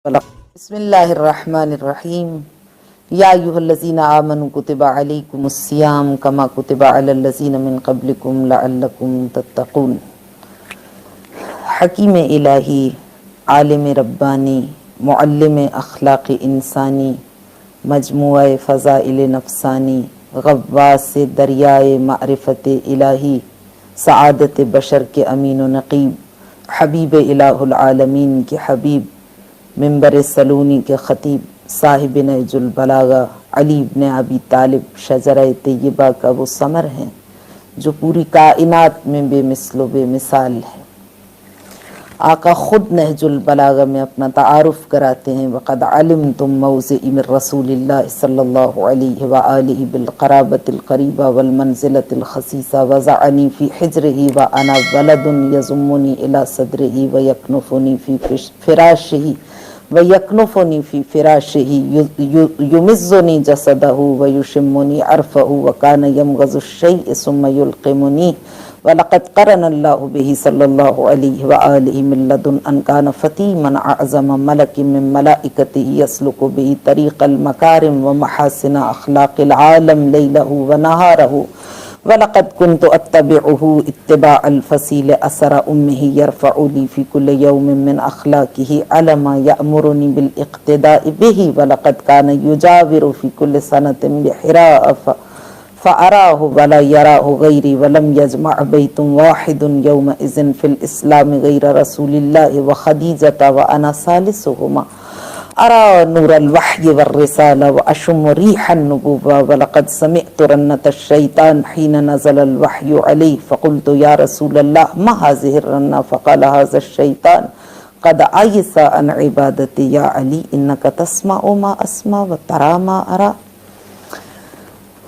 بسم اللہ الرحمن الرحیم یا ایھا الذین آمنوا کتب علیکم الصیام کما کتب علی الذین من قبلکم لعلکم تتقون۔ حکیم الہی، عالم ربانی، معلم اخلاق انسانی، مجموعہ فضائل نفسانی، غواص دریائے معرفت الہی، سعادت بشر کے امین و نقیب، حبیب الہ العالمین کے حبیب، منبر سلونی کے خطیب، صاحب نہج البلاغہ، علی بن ابی طالب شجرہ طیبہ کا وہ ثمر ہیں جو پوری کائنات میں بے مثل و بے مثال ہے۔ آقا خود نہج البلاغہ میں اپنا تعارف کراتے ہیں، وقد علمتم موضعی من رسول اللہ صلی اللہ علیہ وآلہ بالقرابۃ القریبہ والمنزلۃ الخصیصہ وضعنی فی حجرہ وانا ولد یضمنی الی صدرہ ویکنفنی فی فراشہ یمزنی جسدہ ویشمنی عرفہ وکان یمغز الشیء ثم یلقمنی وَلَقَدْ قَرَنَ اللَّهُ بِهِ صلی اللہ علیہ وآلہ من لدن ان کان فطیما اعظم ملک من ملائکتہ یسلک بہ طریق المکارم ومحاسن اخلاق العالم لیلہ ونہارہ وَلَقَدْ كُنْتُ أَتَّبِعُهُ اتِّبَاعَ الْفَصِيلِ أَثَرَ أُمِّهِ يَرْفَعُ لِي فِي كُلِّ يَوْمٍ مِّنْ أَخْلَاقِهِ عَلَى مَا يَأْمُرُنِي بِالْاقْتِدَاءِ بِهِ وَلَقَدْ كَانَ يُجَاوِرُ فِي كُلِّ سَنَةٍ بِحِرَاءَ فأراه ولا يراه غيري ولم يجمع بيت واحد يومئذ في الإسلام غير رسول الله وخديجة وأنا ثالثهما أرى نور الوحي والرسالة وأشم ريح النبوة ولقد سمعت رنة الشيطان حين نزل الوحي عليه فقلت يا رسول الله ما هذه الرنة فقال هذا الشيطان قد عيس عن عبادتي يا علي إنك تسمع ما أسمع وترى ما أرى۔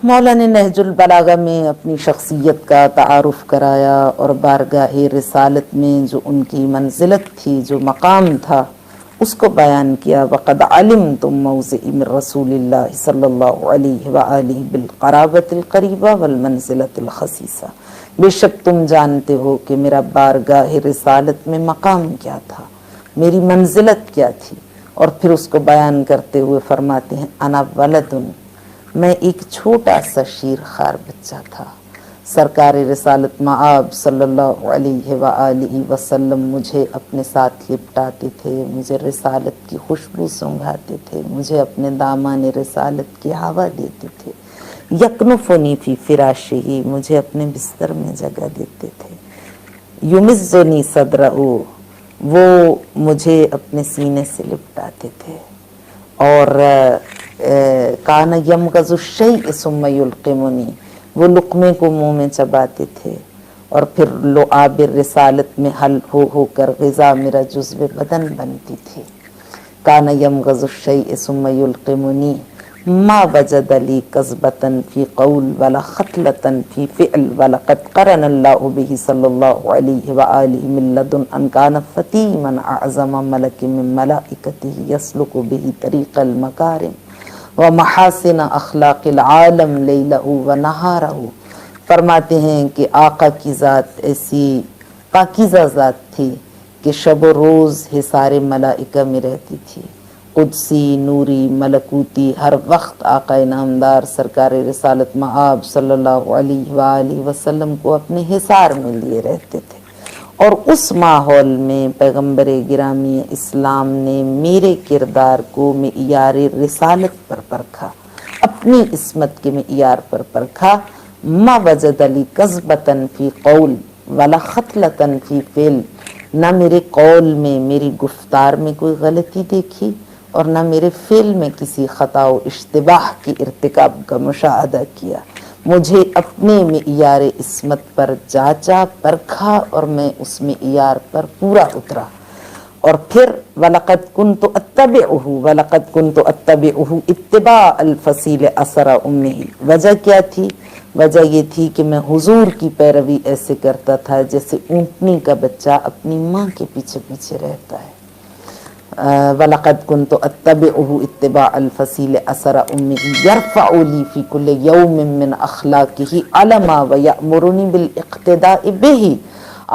مولا نے نہج البلاغہ میں اپنی شخصیت کا تعارف کرایا اور بارگاہ رسالت میں جو ان کی منزلت تھی، جو مقام تھا، اس کو بیان کیا۔ وَقَدْ عَلِمْتُم مَوْضِعِ مِن رسول اللہ صلی اللہ علیہ وآلہ بالقرابۃ القریبہ والمنزلۃ الخصیصہ۔ بے شک تم جانتے ہو کہ میرا بارگاہ رسالت میں مقام کیا تھا، میری منزلت کیا تھی، اور پھر اس کو بیان کرتے ہوئے فرماتے ہیں انا ولدن، میں ایک چھوٹا سا شیر خوار بچہ تھا۔ سرکار رسالت مآب صلی اللہ علیہ وآلہ وسلم مجھے اپنے ساتھ لپٹاتے تھے، مجھے رسالت کی خوشبو سونگھاتے تھے، مجھے اپنے دامان رسالت کی ہوا دیتے تھے۔ یکنفنی فی فراشہ، مجھے اپنے بستر میں جگہ دیتے تھے۔ یمزنی صدرہ، وہ مجھے اپنے سینے سے لپٹاتے تھے۔ اور کان یمغز الشیء ثم یلقمنی، وہ لقمے کو منہ میں چباتے تھے اور پھر لعاب رسالت میں حل ہو کر غذا میرا جزو بدن بنتی تھی۔ کان یمغز الشیء ثم یلقمنی ما وجد لی کذبۃ فی قول ولا خطلۃ فی فعل ولقد قرن اللہ بہ صلی اللہ علیہ وآلہ من لدن ان کان فطیما اعظم ملک من ملائکتہ یسلک بہ طریق المکارم ومحاسن اخلاق العالم لیلہ ونہارہ۔ فرماتے ہیں کہ آقا کی ذات ایسی پاکیزہ ذات تھی کہ شب و روز حصار ملائکہ میں رہتی تھی، قدسی، نوری، ملکوتی، ہر وقت آقا نامدار سرکار رسالت مآب صلی اللہ علیہ وآلہ وسلم کو اپنے حصار میں لیے رہتے تھے۔ اور اس ماحول میں پیغمبر گرامی اسلام نے میرے کردار کو معیار رسالت پر پرکھا، اپنی عصمت کے معیار پر پرکھا۔ ما وجد لی کذبۃ فی قول ولا خطلۃ فی فعل، نہ میرے قول میں، میری گفتار میں کوئی غلطی دیکھی اور نہ میرے فعل میں کسی خطا و اشتباہ کی ارتکاب کا مشاہدہ کیا۔ مجھے اپنے معیار عصمت پر جانچا، پرکھا اور میں اس معیار پر پورا اترا۔ اور پھر وَلَقَدْ كُنْتُ أَتَّبِعُهُ اتِّبَاعَ الْفَصِيلِ أَثَرَ أُمِّهِ۔ وجہ کیا تھی؟ وجہ یہ تھی کہ میں حضور کی پیروی ایسے کرتا تھا جیسے اونٹنی کا بچہ اپنی ماں کے پیچھے پیچھے رہتا ہے۔ وَلَقَدْ كُنْتُ أَتَّبِعُهُ اتِّبَاعَ الْفَصِيلِ أَثَرَ أُمِّهِ يَرْفَعُ لِي فِي كُلِّ يَوْمٍ مِّنْ أَخْلَاقِهِ عَلَمًا وَيَأْمُرُنِي بِالْاقْتِدَاءِ بِهِ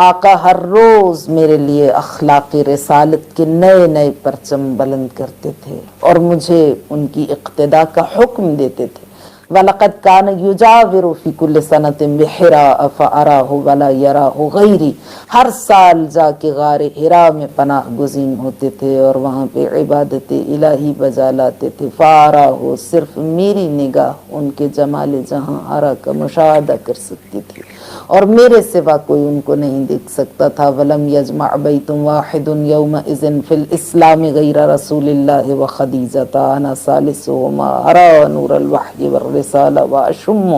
آقا ہر روز میرے لیے اخلاقی رسالت کے نئے نئے پرچم بلند کرتے تھے اور مجھے ان کی اقتداء کا حکم دیتے تھے. وَلَقَدْ كَانَ يُجَاوِرُ فِي كُلِّ سَنَةٍ بِحِرَاءَ فَأَرَاهُ وَلَا يَرَاهُ غَيْرِي. ہر سال جا کے غار حرا میں پناہ گزین ہوتے تھے اور وہاں پہ عبادت الہی بجا لاتے تھے. فَأَرَاهُ صرف میری نگاہ ان کے جمال جہاں آرا کا مشاہدہ کر سکتی تھی اور میرے سوا کوئی ان کو نہیں دیکھ سکتا تھا. وَلَمْ يَجْمَعْ بَيْتٌ وَاحِدٌ يَوْمَئِذٍ فِي الْإِسْلَامِ غَيْرَ رَسُولِ اللَّهِ وَخَدِيجَةَ أَنَا ثَالِثُهُمَا أَرَى نُورَ الْوَحْيِ وَالرِّسَالَةِ وَأَشُمُّ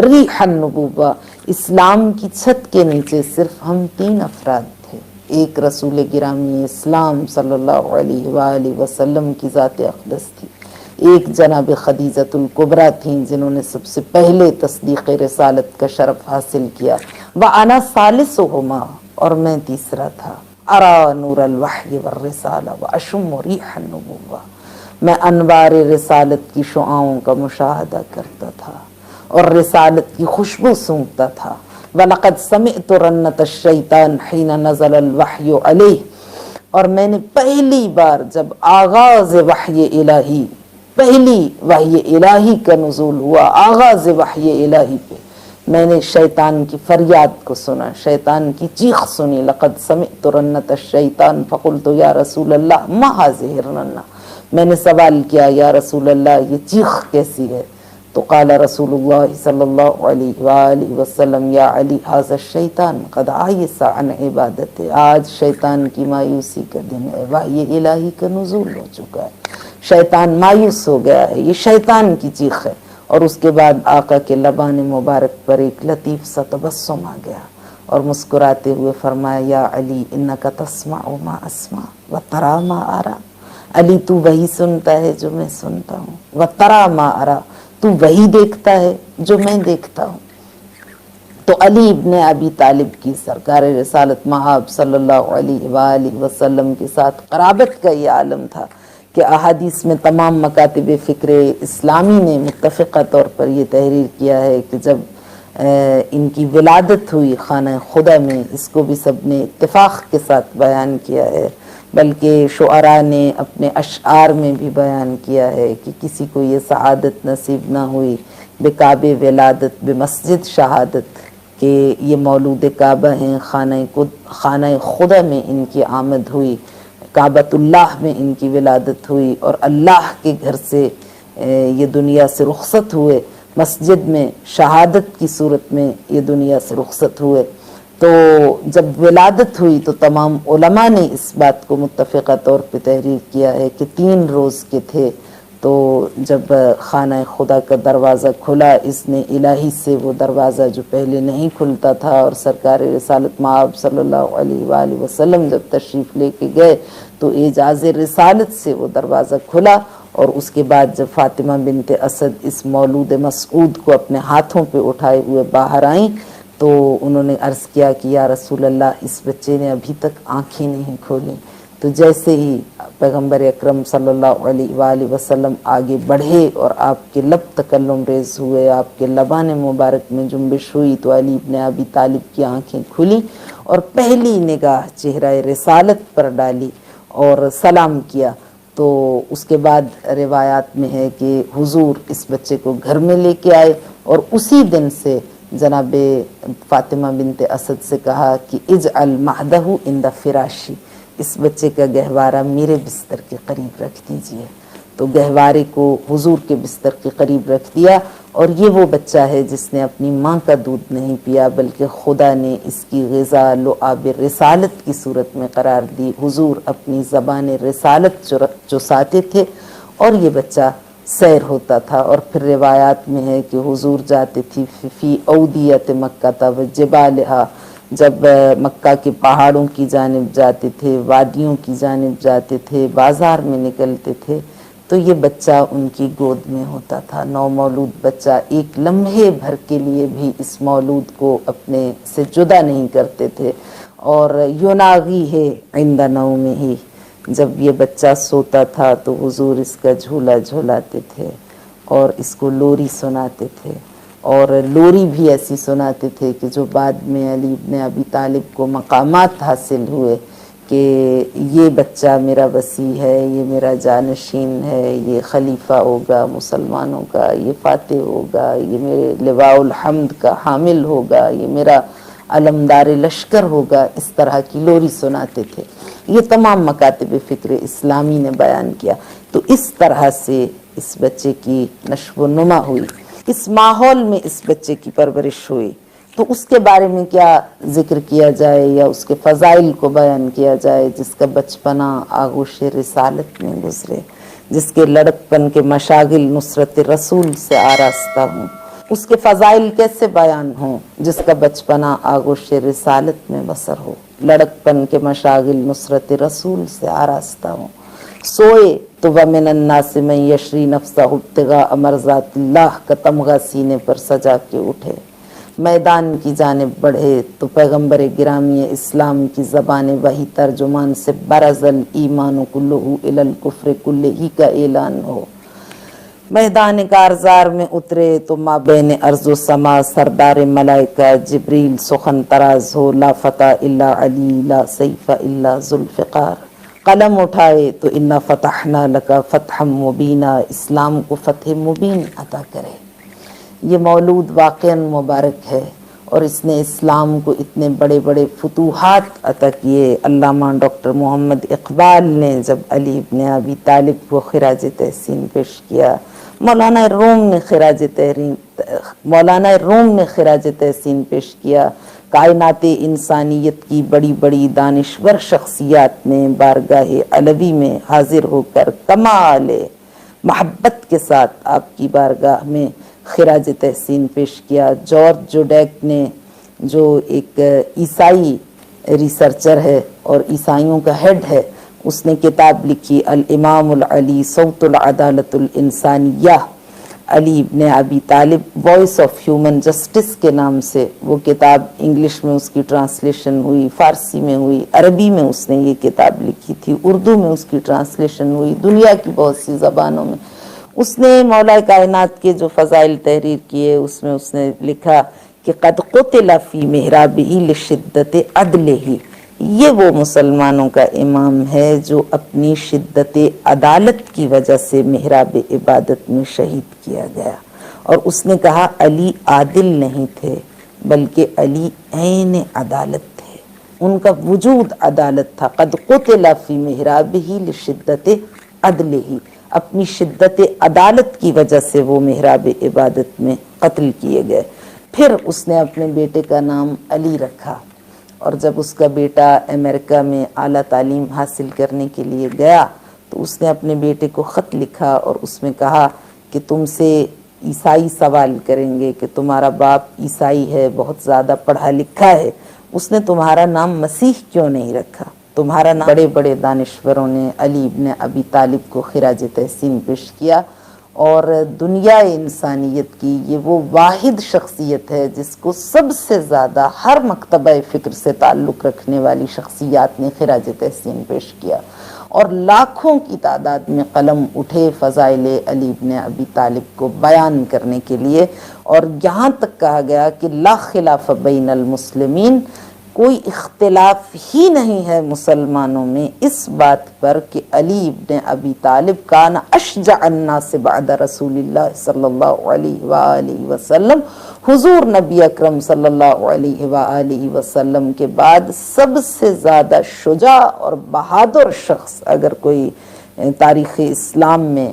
رِيحَ النُّبُوَّةِ. اسلام کی چھت کے نیچے صرف ہم 3 افراد تھے. ایک رسول گرامی اسلام صلی اللہ علیہ وآلہ وسلم کی ذات اقدس تھی، ایک جناب خدیجۃ الکبریٰ تھیں جنہوں نے سب سے پہلے تصدیق رسالت کا شرف حاصل کیا. وَأَنَا ثَالِثُهُمَا اور میں تیسرا تھا. أَرَى نُورَ الْوَحْيِ وَالرِّسَالَةِ وَأَشُمُّ رِيحَ النُّبُوَّةِ. میں انوار رسالت کی شعاؤں کا مشاہدہ کرتا تھا اور رسالت کی خوشبو سونگھتا تھا. وَلَقَدْ سَمِعْتُ رَنَّةَ الشَّيْطَانِ حِينَ نَزَلَ الْوَحْيُ عَلَيْهِ. اور میں نے پہلی بار جب آغاز وحی الہی، پہلی وحی الہی کا نزول ہوا، آغاز وحی الہی پہ میں نے شیطان کی فریاد کو سنا، شیطان کی چیخ سنی. لقد سمعت رنۃ الشیطان فقلت یا رسول اللہ ما هذه الرنہ. میں نے سوال کیا یا رسول اللہ یہ چیخ کیسی ہے؟ تو قال رسول اللہ صلی اللہ علیہ وآلہ وسلم یا علی هذا الشیطان قد عیس عن عبادت. آج شیطان کی مایوسی کا دن ہے، وحی الہی کا نزول ہو چکا ہے، شیطان مایوس ہو گیا ہے، یہ شیطان کی چیخ ہے. اور اس کے بعد آقا کے لبان مبارک پر ایک لطیف سا تبسم آ گیا اور مسکراتے ہوئے فرمایا یا علی انک تسمع ما اسمع وترى ما ارى. علی تو وہی سنتا ہے جو میں سنتا ہوں، وترى ما ارى تو وہی دیکھتا ہے جو میں دیکھتا ہوں. تو علی ابن ابی طالب کی سرکار رسالت مآب صلی اللہ علیہ وآلہ وسلم کے ساتھ قرابت کا یہ عالم تھا کہ احادیث میں تمام مکاتب فکر اسلامی نے متفقہ طور پر یہ تحریر کیا ہے کہ جب ان کی ولادت ہوئی خانہ خدا میں، اس کو بھی سب نے اتفاق کے ساتھ بیان کیا ہے، بلکہ شعراء نے اپنے اشعار میں بھی بیان کیا ہے کہ کسی کو یہ سعادت نصیب نہ ہوئی بے کعبہ ولادت بے مسجد شہادت کہ یہ مولود کعبہ ہیں، خانہ خدا میں ان کی آمد ہوئی، کعبۃ اللہ میں ان کی ولادت ہوئی اور اللہ کے گھر سے یہ دنیا سے رخصت ہوئے، مسجد میں شہادت کی صورت میں یہ دنیا سے رخصت ہوئے. تو جب ولادت ہوئی تو تمام علماء نے اس بات کو متفقہ طور پہ تحریر کیا ہے کہ 3 روز کے تھے. تو جب خانہ خدا کا دروازہ کھلا، اس نے الہی سے وہ دروازہ جو پہلے نہیں کھلتا تھا، اور سرکار رسالت مآب صلی اللہ علیہ وآلہ وسلم جب تشریف لے کے گئے تو اعجاز رسالت سے وہ دروازہ کھلا. اور اس کے بعد جب فاطمہ بنت اسد اس مولود مسعود کو اپنے ہاتھوں پہ اٹھائے ہوئے باہر آئیں تو انہوں نے عرض کیا کہ یا رسول اللہ اس بچے نے ابھی تک آنکھیں نہیں کھولیں. تو جیسے ہی پیغمبر اکرم صلی اللہ علیہ وآلہ وسلم آگے بڑھے اور آپ کے لب تکلم ریز ہوئے، آپ کے لبان مبارک میں جنبش ہوئی تو علی ابن ابی طالب کی آنکھیں کھلی اور پہلی نگاہ چہرہ رسالت پر ڈالی اور سلام کیا. تو اس کے بعد روایات میں ہے کہ حضور اس بچے کو گھر میں لے کے آئے اور اسی دن سے جناب فاطمہ بنت اسد سے کہا کہ اجعل مہدہ عند فراشی، اس بچے کا گہوارہ میرے بستر کے قریب رکھ دیجئے. تو گہوارے کو حضور کے بستر کے قریب رکھ دیا. اور یہ وہ بچہ ہے جس نے اپنی ماں کا دودھ نہیں پیا بلکہ خدا نے اس کی غذا لعاب رسالت کی صورت میں قرار دی. حضور اپنی زبان رسالت چساتے تھے اور یہ بچہ سیر ہوتا تھا. اور پھر روایات میں ہے کہ حضور جاتے تھی فی اودیت مکہ و جبالہا، جب مکہ کے پہاڑوں کی جانب جاتے تھے، وادیوں کی جانب جاتے تھے، بازار میں نکلتے تھے تو یہ بچہ ان کی گود میں ہوتا تھا. نومولود بچہ ایک لمحے بھر کے لیے بھی اس مولود کو اپنے سے جدا نہیں کرتے تھے. اور یوناغی ہے عند نومہ، جب یہ بچہ سوتا تھا تو حضور اس کا جھولا جھولاتے تھے اور اس کو لوری سناتے تھے اور لوری بھی ایسی سناتے تھے کہ جو بعد میں علی ابن ابی طالب کو مقامات حاصل ہوئے کہ یہ بچہ میرا وصی ہے، یہ میرا جانشین ہے، یہ خلیفہ ہوگا مسلمانوں کا، یہ فاتح ہوگا، یہ میرے لواء الحمد کا حامل ہوگا، یہ میرا علمدار لشکر ہوگا، اس طرح کی لوری سناتے تھے۔ یہ تمام مکاتب فکر اسلامی نے بیان کیا۔ تو اس طرح سے اس بچے کی نشو و نما ہوئی، اس ماحول میں اس بچے کی پرورش ہوئی، تو اس کے بارے میں کیا ذکر کیا جائے یا اس کے فضائل کو بیان کیا جائے، جس کا بچپنا آغوش رسالت میں گزرے، جس کے لڑکپن کے مشاغل نصرت رسول سے آراستہ ہوں، اس کے فضائل کیسے بیان ہوں جس کا بچپنا آغوش رسالت میں بسر ہو، لڑکپن کے مشاغل نصرت رسول سے آراستہ ہوں۔ سوئے تو وَمِنَ النَّاسِ مَن يَشْرِي نَفْسَهُ ابْتِغَاءَ مَرْضَاتِ اللَّهِ کا تمغہ سینے پر سجا کے اٹھے، میدان کی جانب بڑھے تو پیغمبر گرامی اسلام کی زبان وحی ترجمان سے برز الایمان کلہ الی الکفر کلہ کا اعلان ہو، میدان کارزار میں اترے تو ما بین ارض و سما سردار ملائکہ جبریل سخن تراز ہو، لا فتح الا علی لا سیف الا ذوالفقار، قلم اٹھائے تو انا فتحنا لکا فتحا مبینا، اسلام کو فتح مبین عطا کرے۔ یہ مولود واقعاً مبارک ہے اور اس نے اسلام کو اتنے بڑے بڑے فتوحات عطا کیے۔ علامہ ڈاکٹر محمد اقبال نے جب علی ابن ابی طالب کو خراج تحسین پیش کیا، مولانا روم نے خراج تحسین پیش کیا، کائنات انسانیت کی بڑی بڑی دانشور شخصیات نے بارگاہ علوی میں حاضر ہو کر کمال محبت کے ساتھ آپ کی بارگاہ میں خراج تحسین پیش کیا۔ جارج جوڈیک نے جو ایک عیسائی ریسرچر ہے اور عیسائیوں کا ہیڈ ہے، اس نے کتاب لکھی الامام العلی صوت العدالت الانسانیہ، علی ابن ابی طالب وائس آف ہیومن جسٹس کے نام سے وہ کتاب انگلش میں اس کی ٹرانسلیشن ہوئی، فارسی میں ہوئی، عربی میں اس نے یہ کتاب لکھی تھی، اردو میں اس کی ٹرانسلیشن ہوئی، دنیا کی بہت سی زبانوں میں۔ اس نے مولا کائنات کے جو فضائل تحریر کیے اس میں اس نے لکھا کہ قد قتل فی محرابہ لشدت عدلہ، یہ وہ مسلمانوں کا امام ہے جو اپنی شدت عدالت کی وجہ سے محراب عبادت میں شہید کیا گیا۔ اور اس نے کہا علی عادل نہیں تھے بلکہ علی عین عدالت تھے، ان کا وجود عدالت تھا۔ قد قتل فی محرابہ لشدت عدلہ، اپنی شدت عدالت کی وجہ سے وہ محراب عبادت میں قتل کیے گئے۔ پھر اس نے اپنے بیٹے کا نام علی رکھا، اور جب اس کا بیٹا امریکہ میں اعلیٰ تعلیم حاصل کرنے کے لیے گیا تو اس نے اپنے بیٹے کو خط لکھا اور اس میں کہا کہ تم سے عیسائی سوال کریں گے کہ تمہارا باپ عیسائی ہے، بہت زیادہ پڑھا لکھا ہے، اس نے تمہارا نام مسیح کیوں نہیں رکھا؟ تمہارا نام بڑے بڑے دانشوروں نے علی ابن ابی طالب کو خراج تحسین پیش کیا، اور دنیا انسانیت کی یہ وہ واحد شخصیت ہے جس کو سب سے زیادہ ہر مکتبہ فکر سے تعلق رکھنے والی شخصیات نے خراج تحسین پیش کیا، اور لاکھوں کی تعداد میں قلم اٹھے فضائل علی ابن ابی طالب کو بیان کرنے کے لیے، اور یہاں تک کہا گیا کہ لا خلاف بین المسلمین، کوئی اختلاف ہی نہیں ہے مسلمانوں میں اس بات پر کہ علی ابن ابی طالب کان اشجع الناس بعد رسول اللہ صلی اللہ علیہ وآلہ وسلم، حضور نبی اکرم صلی اللہ علیہ وآلہ وسلم کے بعد سب سے زیادہ شجاع اور بہادر شخص اگر کوئی تاریخ اسلام میں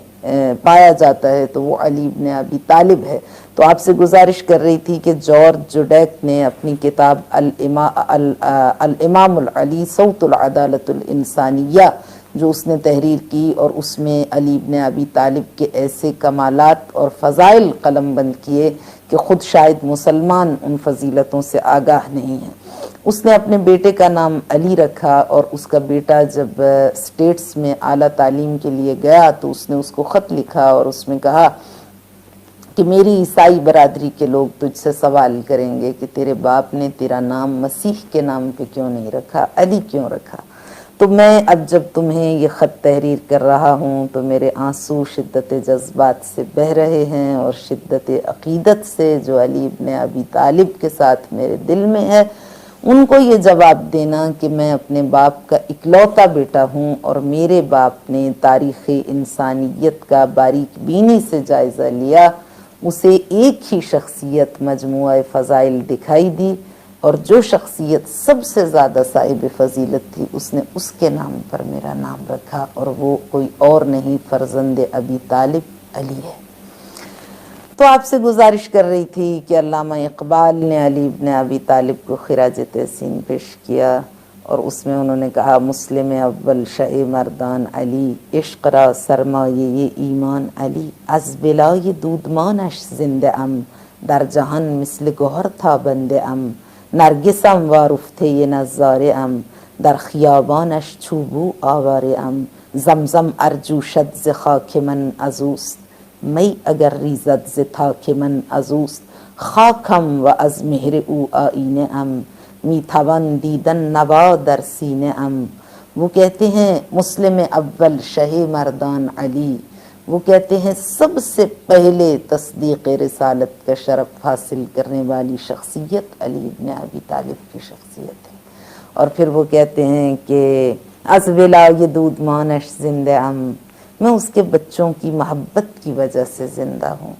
پایا جاتا ہے تو وہ علی ابن ابی طالب ہے۔ تو آپ سے گزارش کر رہی تھی کہ جارج جوڈیک نے اپنی کتاب الامام العلی صوت العدالت الانسانیہ جو اس نے تحریر کی، اور اس میں علی ابن ابی طالب کے ایسے کمالات اور فضائل قلم بند کیے کہ خود شاید مسلمان ان فضیلتوں سے آگاہ نہیں ہیں۔ اس نے اپنے بیٹے کا نام علی رکھا، اور اس کا بیٹا جب اسٹیٹس میں اعلیٰ تعلیم کے لیے گیا تو اس نے اس کو خط لکھا اور اس میں کہا کہ میری عیسائی برادری کے لوگ تجھ سے سوال کریں گے کہ تیرے باپ نے تیرا نام مسیح کے نام پہ کیوں نہیں رکھا، علی کیوں رکھا؟ تو میں اب جب تمہیں یہ خط تحریر کر رہا ہوں تو میرے آنسو شدت جذبات سے بہہ رہے ہیں، اور شدت عقیدت سے جو علی ابن ابی طالب کے ساتھ میرے دل میں ہے، ان کو یہ جواب دینا کہ میں اپنے باپ کا اکلوتا بیٹا ہوں، اور میرے باپ نے تاریخ انسانیت کا باریک بینی سے جائزہ لیا، اسے ایک ہی شخصیت مجموعہ فضائل دکھائی دی، اور جو شخصیت سب سے زیادہ صاحب فضیلت تھی اس نے اس کے نام پر میرا نام رکھا، اور وہ کوئی اور نہیں، فرزند ابی طالب علی ہے۔ تو آپ سے گزارش کر رہی تھی کہ علامہ اقبال نے علی ابن ابی طالب کو خراج تحسین پیش کیا، اور اس میں انہوں نے کہا مسلم اول شہ مردان علی، عشق را سرمایہ ایمان علی، از بلای دودمانش زنده ام، در جهان مثل گهر تابنده ام، نرگسم وارفته نظاره ام، در خیابانش چوبو آواره ام، زمزم ارجوشد ز خاک من ازوست، می اگر ریزد ز تاک من ازوست، خاکم و از مهر او آینه ام، می توان دیدن نوا در سینه ام۔ وہ کہتے ہیں مسلم اول شہ مردان علی، وہ کہتے ہیں سب سے پہلے تصدیق رسالت کا شرف حاصل کرنے والی شخصیت علی ابن ابی طالب کی شخصیت ہے۔ اور پھر وہ کہتے ہیں کہ از ولای دودمانش زندہ ام، میں اس کے بچوں کی محبت کی وجہ سے زندہ ہوں۔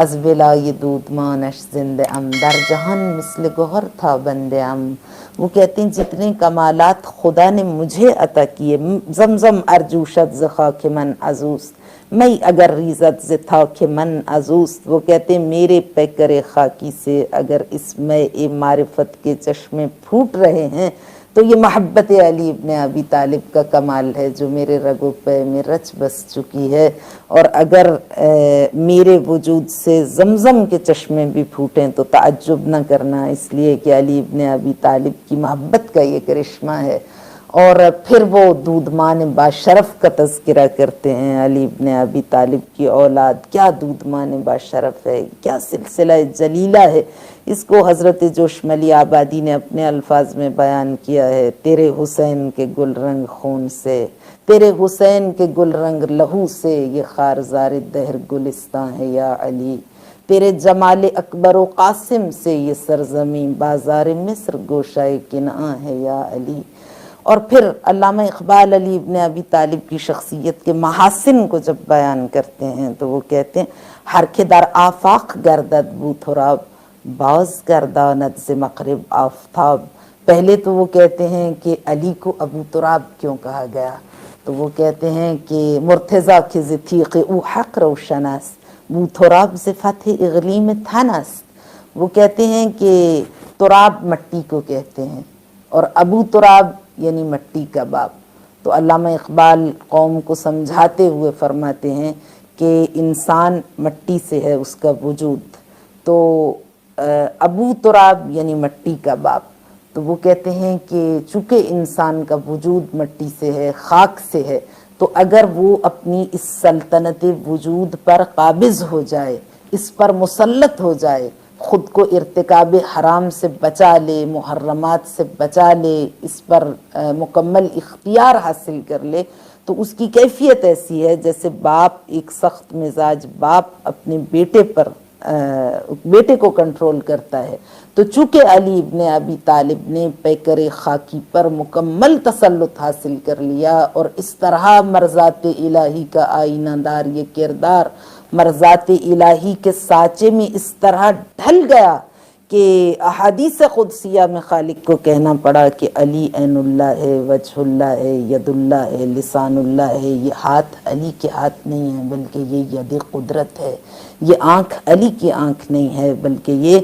از ولای دودمانش زندہ ام، در جہان مثل گوہر تھا بندے ام، وہ کہتے ہیں جتنے کمالات خدا نے مجھے عطا کیے، زمزم ارجوشد ز خاک من ازوست، میں اگر ریزت ز تھاک من ازوست، وہ کہتے ہیں میرے پیکر خاکی سے اگر اس میں معرفت کے چشمے پھوٹ رہے ہیں تو یہ محبت علی ابن ابی طالب کا کمال ہے جو میرے رگ و پے میں رچ بس چکی ہے، اور اگر میرے وجود سے زمزم کے چشمے بھی پھوٹیں تو تعجب نہ کرنا، اس لیے کہ علی ابن ابی طالب کی محبت کا یہ کرشمہ ہے۔ اور پھر وہ دودمان باشرف کا تذکرہ کرتے ہیں، علی ابن ابی طالب کی اولاد کیا دودمان باشرف ہے، کیا سلسلہ جلیلہ ہے۔ اس کو حضرت جوشملی آبادی نے اپنے الفاظ میں بیان کیا ہے، تیرے حسین کے گل رنگ خون سے، تیرے حسین کے گل رنگ لہو سے، یہ خارزار دہر گلستان ہے یا علی، تیرے جمال اکبر و قاسم سے، یہ سرزمین بازار مصر گوشہ کنعان ہے یا علی۔ اور پھر علامہ اقبال علی ابن ابی طالب کی شخصیت کے محاسن کو جب بیان کرتے ہیں تو وہ کہتے ہیں ہر کہ در آفاق گردد بو تراب، باز گرداند ز مغرب آفتاب۔ پہلے تو وہ کہتے ہیں کہ علی کو ابو تراب کیوں کہا گیا، تو وہ کہتے ہیں کہ مرتضیٰ کے ذتیق او حق روشن است، بو تراب ز فتح اغلیم تن است۔ وہ کہتے ہیں کہ تراب مٹی کو کہتے ہیں، اور ابو تراب یعنی مٹی کا باپ۔ تو علامہ اقبال قوم کو سمجھاتے ہوئے فرماتے ہیں کہ انسان مٹی سے ہے اس کا وجود، تو ابو تراب یعنی مٹی کا باپ۔ تو وہ کہتے ہیں کہ چونکہ انسان کا وجود مٹی سے ہے، خاک سے ہے، تو اگر وہ اپنی اس سلطنت وجود پر قابض ہو جائے، اس پر مسلط ہو جائے، خود کو ارتکاب حرام سے بچا لے، محرمات سے بچا لے، اس پر مکمل اختیار حاصل کر لے، تو اس کی کیفیت ایسی ہے جیسے باپ، ایک سخت مزاج باپ اپنے بیٹے کو کنٹرول کرتا ہے۔ تو چونکہ علی ابن ابی طالب نے پیکر خاکی پر مکمل تسلط حاصل کر لیا، اور اس طرح مرضات الہی کا آئینہ دار یہ کردار مرضات الہی کے سانچے میں اس طرح ڈھل گیا کہ احادیث قدسیہ میں خالق کو کہنا پڑا کہ علی عین اللہ ہے، وجہ اللہ ہے، ید اللہ ہے، لسان اللہ ہے۔ یہ ہاتھ علی کے ہاتھ نہیں ہے بلکہ یہ ید قدرت ہے، یہ آنکھ علی کی آنکھ نہیں ہے بلکہ یہ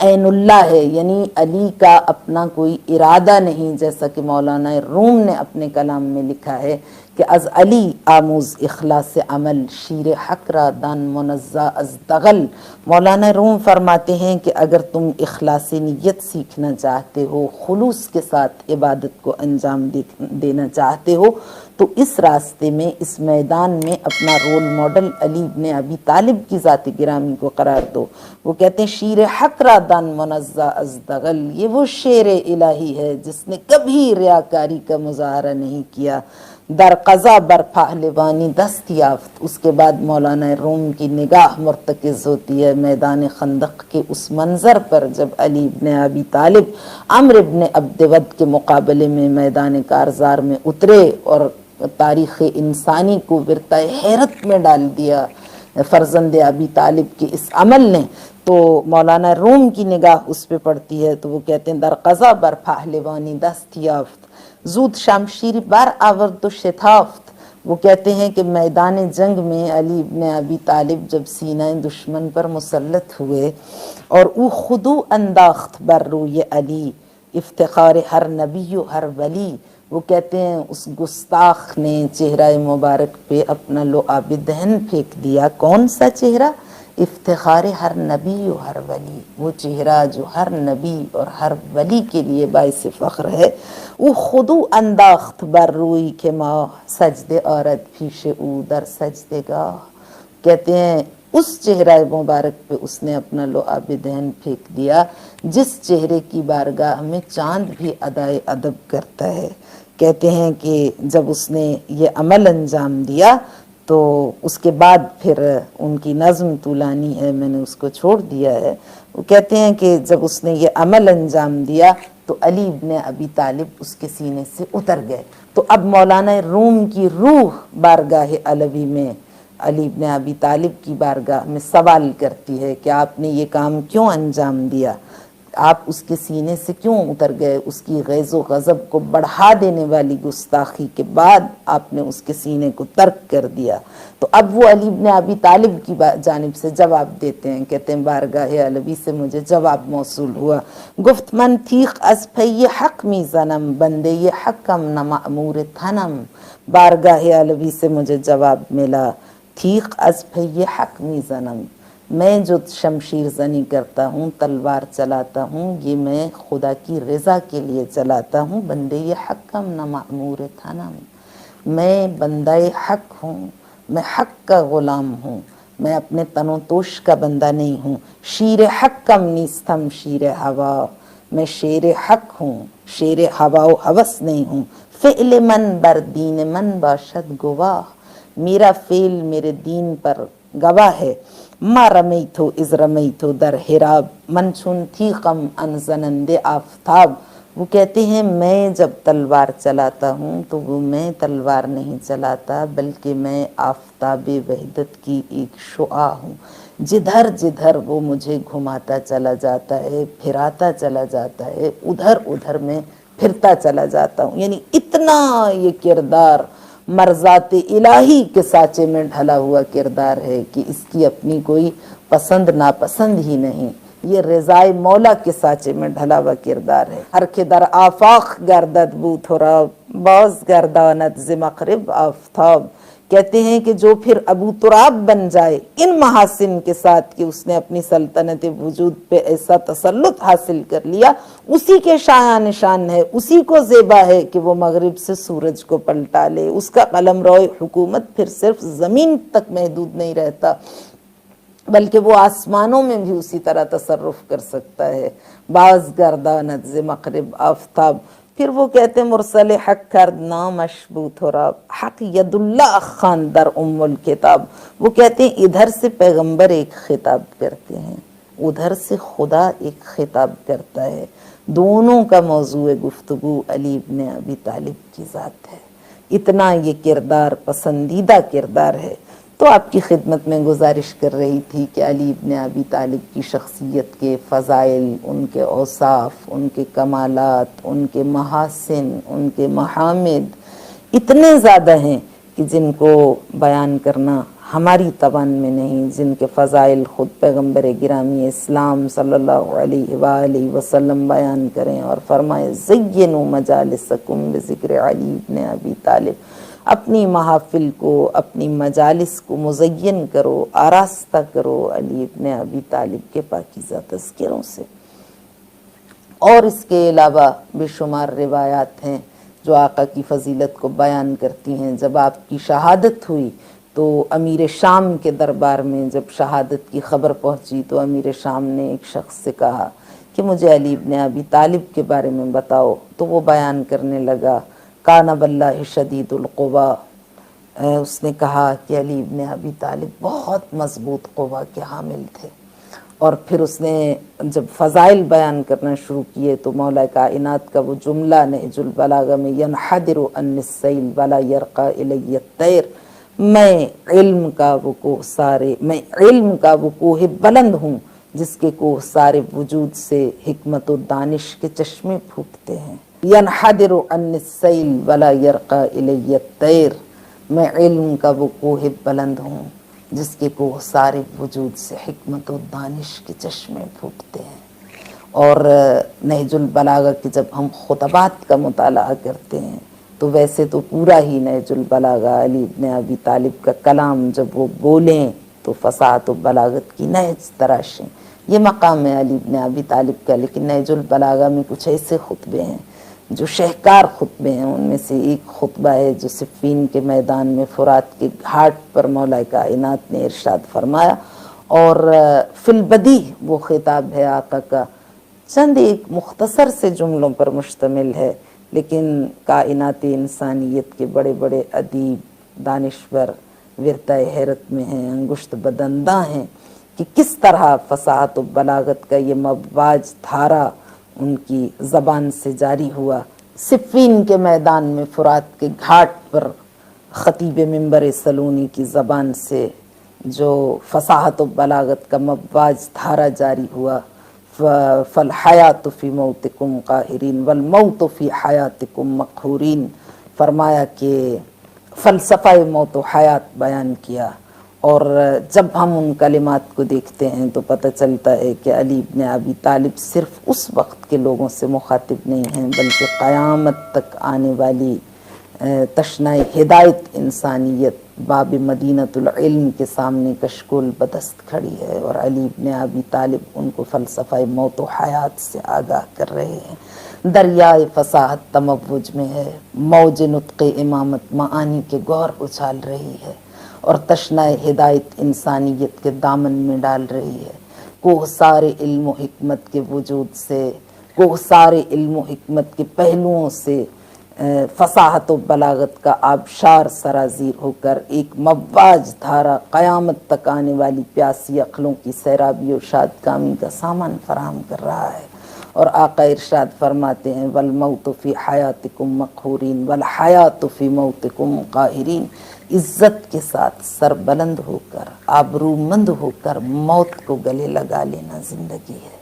عین اللہ ہے، یعنی علی کا اپنا کوئی ارادہ نہیں، جیسا کہ مولانا روم نے اپنے کلام میں لکھا ہے کہ از علی آموز اخلاص عمل، شیر حق را دان منزہ از دغل۔ مولانا روم فرماتے ہیں کہ اگر تم اخلاص نیت سیکھنا چاہتے ہو، خلوص کے ساتھ عبادت کو انجام دینا چاہتے ہو، تو اس راستے میں، اس میدان میں اپنا رول ماڈل علی ابن ابی طالب کی ذات گرامی کو قرار دو۔ وہ کہتے ہیں شیر حق را دان منزہ از دغل، یہ وہ شیر الہی ہے جس نے کبھی ریاکاری کا مظاہرہ نہیں کیا۔ در قضا بر پہلوانی دست یافت، اس کے بعد مولانا روم کی نگاہ مرتکز ہوتی ہے میدان خندق کے اس منظر پر جب علی ابن ابی طالب عمرو ابن عبد ود کے مقابلے میں میدان کارزار میں اترے اور تاریخ انسانی کو ورطۂ حیرت میں ڈال دیا فرزند ابی طالب کے اس عمل نے۔ تو مولانا روم کی نگاہ اس پہ پڑتی ہے تو وہ کہتے ہیں در قضا بر پہلوانی دست یافت، زود شمشیر بر آورد و شتافت۔ وہ کہتے ہیں کہ میدان جنگ میں علی ابن ابی طالب جب سینہ دشمن پر مسلط ہوئے اور او خضوع انداخت بر روی علی افتخار ہر نبی و ہر ولی، وہ کہتے ہیں اس گستاخ نے چہرہ مبارک پہ اپنا لعاب دہن پھینک دیا۔ کون سا چہرہ؟ افتخار ہر نبی و ہر ولی، وہ چہرہ جو ہر نبی اور ہر ولی کے لیے باعث فخر ہے۔ او خضوع انداخت بر روی کے ماہ، سجدے آرد پیش او در سجدگاہ۔ کہتے ہیں اس چہرہ مبارک پہ اس نے اپنا لعاب دہن پھینک دیا جس چہرے کی بارگاہ میں چاند بھی ادائے ادب کرتا ہے۔ کہتے ہیں کہ جب اس نے یہ عمل انجام دیا تو اس کے بعد پھر ان کی نظم طولانی ہے، میں نے اس کو چھوڑ دیا ہے۔ وہ کہتے ہیں کہ جب اس نے یہ عمل انجام دیا تو علی ابن ابی طالب اس کے سینے سے اتر گئے۔ تو اب مولانا روم کی روح بارگاہ علوی میں علی ابن ابی طالب کی بارگاہ میں سوال کرتی ہے کہ آپ نے یہ کام کیوں انجام دیا، آپ اس کے سینے سے کیوں اتر گئے؟ اس کی غیظ و غضب کو بڑھا دینے والی گستاخی کے بعد آپ نے اس کے سینے کو ترک کر دیا۔ تو اب وہ علی ابن ابی طالب کی جانب سے جواب دیتے ہیں، کہتے ہیں بارگاہ علوی سے مجھے جواب موصول ہوا، گفت من تیغ از پی حق می زنم، بندے یہ حقم نہ مأمور تھنم۔ بارگاہ علوی سے مجھے جواب ملا، تیغ از پی حق می زنم، میں جو شمشیر زنی کرتا ہوں، تلوار چلاتا ہوں، یہ میں خدا کی رضا کے لیے چلاتا ہوں، بندے یہ حقم نہ مأمور تھنم، میں بندہ حق ہوں، میں حق کا غلام ہوں، میں اپنے تن و توش کا بندہ نہیں ہوں۔ شیر حقم نیستم شیر ہوا، میں شیر حق ہوں، شیر ہوا و ہوس نہیں ہوں۔ فعل من بر دین من باشد گواہ، میرا فعل میرے دین پر گواہ ہے۔ ما رمیتو از رمیتو در حراب، من چون تیغم ان زنند آفتاب۔ وہ کہتے ہیں میں جب تلوار چلاتا ہوں تو وہ میں تلوار نہیں چلاتا بلکہ میں آفتاب وحدت کی ایک شعاع ہوں، جدھر جدھر وہ مجھے گھماتا چلا جاتا ہے، پھراتا چلا جاتا ہے، ادھر ادھر میں پھرتا چلا جاتا ہوں۔ یعنی اتنا یہ کردار مرضات الہی کے سانچے میں ڈھلا ہوا کردار ہے کہ اس کی اپنی کوئی پسند ناپسند ہی نہیں، یہ رضائے مولا کے سانچے میں ڈھلا ہوا کردار ہے۔ ہر کے در آفاق گردد بو تراب، باز گرداند ز مغرب آفتاب۔ کہتے ہیں کہ جو پھر ابو تراب بن جائے ان محاسن کے ساتھ کہ اس نے اپنی سلطنت وجود پہ ایسا تسلط حاصل کر لیا، اسی کے شایع نشان ہے، اسی کو زیبا ہے کہ وہ مغرب سے سورج کو پلٹا لے۔ اس کا قلمرو حکومت پھر صرف زمین تک محدود نہیں رہتا بلکہ وہ آسمانوں میں بھی اسی طرح تصرف کر سکتا ہے۔ باز گرداند ز مغرب آفتاب۔ پھر وہ کہتے ہیں مرسل حق کرد نامش بو تراب، حق ید اللہ خان در ام الکتاب۔ وہ کہتے ہیں ادھر سے پیغمبر ایک خطاب کرتے ہیں، ادھر سے خدا ایک خطاب کرتا ہے، دونوں کا موضوع گفتگو علی ابن ابی طالب کی ذات ہے۔ اتنا یہ کردار پسندیدہ کردار ہے۔ تو آپ کی خدمت میں گزارش کر رہی تھی کہ علی ابن ابی طالب کی شخصیت کے فضائل، ان کے اوصاف، ان کے کمالات، ان کے محاسن، ان کے محامد اتنے زیادہ ہیں کہ جن کو بیان کرنا ہماری توان میں نہیں، جن کے فضائل خود پیغمبر گرامی اسلام صلی اللہ علیہ وآلہ وسلم بیان کریں اور فرمائے زینوا مجالسکم بذکر علی ابن ابی طالب، اپنی محافل کو، اپنی مجالس کو مزین کرو، آراستہ کرو علی ابن ابی طالب کے پاکیزہ تذکروں سے۔ اور اس کے علاوہ بے شمار روایات ہیں جو آقا کی فضیلت کو بیان کرتی ہیں. جب آپ کی شہادت ہوئی تو امیر شام کے دربار میں جب شہادت کی خبر پہنچی تو امیر شام نے ایک شخص سے کہا کہ مجھے علی ابن ابی طالب کے بارے میں بتاؤ. تو وہ بیان کرنے لگا کان باللہ شدید القوا. اس نے کہا کہ علی ابن ابی طالب بہت مضبوط قوا کے حامل تھے. اور پھر اس نے جب فضائل بیان کرنا شروع کیے تو مولا کائنات کا وہ جملہ نہج البلاغہ میں ینحدر عن السیل ولا یرقى الی الطیر، میں علم کا وہ کوہ بلند ہوں جس کے کوہ سارے وجود سے حکمت و دانش کے چشمے پھوٹتے ہیں. ینحدر عن السیل ولا یرقى الی الطیر، میں علم کا وہ کوہ بلند ہوں جس کے کوہ سارے وجود سے حکمت و دانش کے چشمے پھوٹتے ہیں. اور نہج البلاغہ کے جب ہم خطبات کا مطالعہ کرتے ہیں تو ویسے تو پورا ہی نہج البلاغہ علی ابن ابی طالب کا کلام جب وہ بولیں تو فصاحت و بلاغت کی نہج تراشیں، یہ مقام ہے علی ابن ابی طالب کا. لیکن نہج البلاغہ میں کچھ ایسے خطبے ہیں جو شہکار خطبے ہیں. ان میں سے ایک خطبہ ہے جو صفین کے میدان میں فرات کے گھاٹ پر مولا کائنات نے ارشاد فرمایا، اور فی البدی وہ خطاب ہے آقا کا، چند ایک مختصر سے جملوں پر مشتمل ہے، لیکن کائنات انسانیت کے بڑے بڑے ادیب دانشور ورثہ حیرت میں ہیں، انگشت بدنداں ہیں کہ کس طرح فصاحت و بلاغت کا یہ مواج دھارا ان کی زبان سے جاری ہوا. صفین کے میدان میں فرات کے گھاٹ پر خطیب منبر سلونی کی زبان سے جو فصاحت و بلاغت کا مواج دھارا جاری ہوا، فالحیات فی موتکم قاہرین والموت فی حیاتکم مقہورین، فرمایا کہ فلسفہ موت و حیات بیان کیا. اور جب ہم ان کلمات کو دیکھتے ہیں تو پتہ چلتا ہے کہ علی ابن ابی طالب صرف اس وقت کے لوگوں سے مخاطب نہیں ہیں بلکہ قیامت تک آنے والی تشنۂ ہدایت انسانیت باب مدینۃ العلم کے سامنے کشکول بدست کھڑی ہے، اور علی ابن ابی طالب ان کو فلسفہ موت و حیات سے آگاہ کر رہے ہیں. دریائے فصاحت تموج میں ہے، موج نطق امامت معانی کے گور اچھال رہی ہے اور تشنۂ ہدایت انسانیت کے دامن میں ڈال رہی ہے. کوہ سارے علم و حکمت کے وجود سے، کوہ سارے علم و حکمت کے پہلوؤں سے فصاحت و بلاغت کا آبشار سرازیر ہو کر ایک مواج دھارا قیامت تک آنے والی پیاسی عقلوں کی سیرابی و شادکامی کا سامان فراہم کر رہا ہے. اور آقا ارشاد فرماتے ہیں والموت فی حیاتکم مقہورین والحیات فی موتکم قاہرین، عزت کے ساتھ سر بلند ہو کر آبرومند ہو کر موت کو گلے لگا لینا زندگی ہے،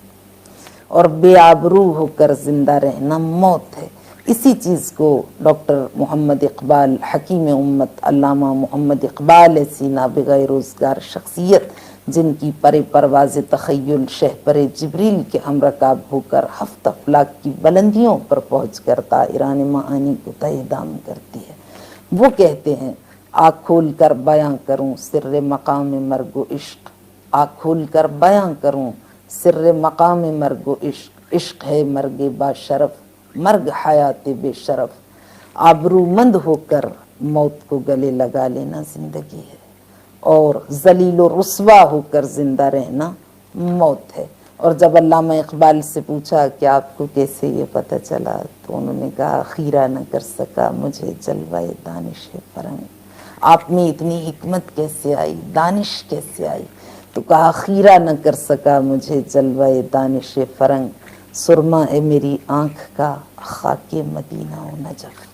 اور بے آبرو ہو کر زندہ رہنا موت ہے. اسی چیز کو ڈاکٹر محمد اقبال حکیم امت علامہ محمد اقبال ایسی نابغہ روزگار شخصیت جن کی پرواز تخیل شہپر جبریل کے ہم رکاب ہو کر ہفت افلاک کی بلندیوں پر پہنچ کر طائران معانی کو تہہ دام کرتی ہے، وہ کہتے ہیں آنکھ کھول کر بیاں کروں سر مقام مرگ و عشق، آنکھ کھول کر بیاں کروں سر مقام مرگ و عشق، عشق ہے مرگ با شرف مرگ حیات بے شرف، آبرومند ہو کر موت کو گلے لگا لینا زندگی ہے، اور ذلیل و رسوا ہو کر زندہ رہنا موت ہے. اور جب علامہ اقبال سے پوچھا کہ آپ کو کیسے یہ پتہ چلا تو انہوں نے کہا خیرہ نہ کر سکا مجھے جلوہ دانش فرنگ، آپ میں اتنی حکمت کیسے آئی، دانش کیسے آئی؟ تو کہا خیرہ نہ کر سکا مجھے جلوہ دانش فرنگ، سرما ہے میری آنکھ کا خاک مدینہ و نجف.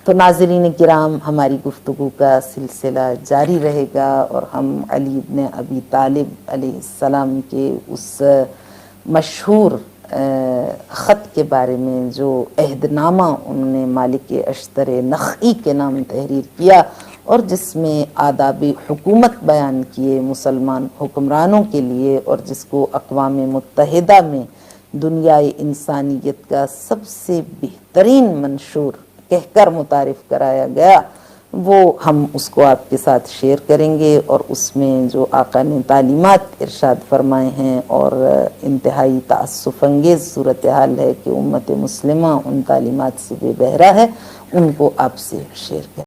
تو ناظرین کرام، ہماری گفتگو کا سلسلہ جاری رہے گا اور ہم علی ابن ابی طالب علیہ السلام کے اس مشہور خط کے بارے میں جو عہد نامہ انہوں نے مالک اشتر نخعی کے نام تحریر کیا اور جس میں آداب حکومت بیان کیے مسلمان حکمرانوں کے لیے، اور جس کو اقوام متحدہ میں دنیائے انسانیت کا سب سے بہترین منشور کہہ کر متعارف کرایا گیا، وہ ہم اس کو آپ کے ساتھ شیئر کریں گے، اور اس میں جو آقا نے تعلیمات ارشاد فرمائے ہیں اور انتہائی تأسف انگیز صورتحال ہے کہ امت مسلمہ ان تعلیمات سے بے بہرہ ہے، ان کو آپ سے شیئر کریں۔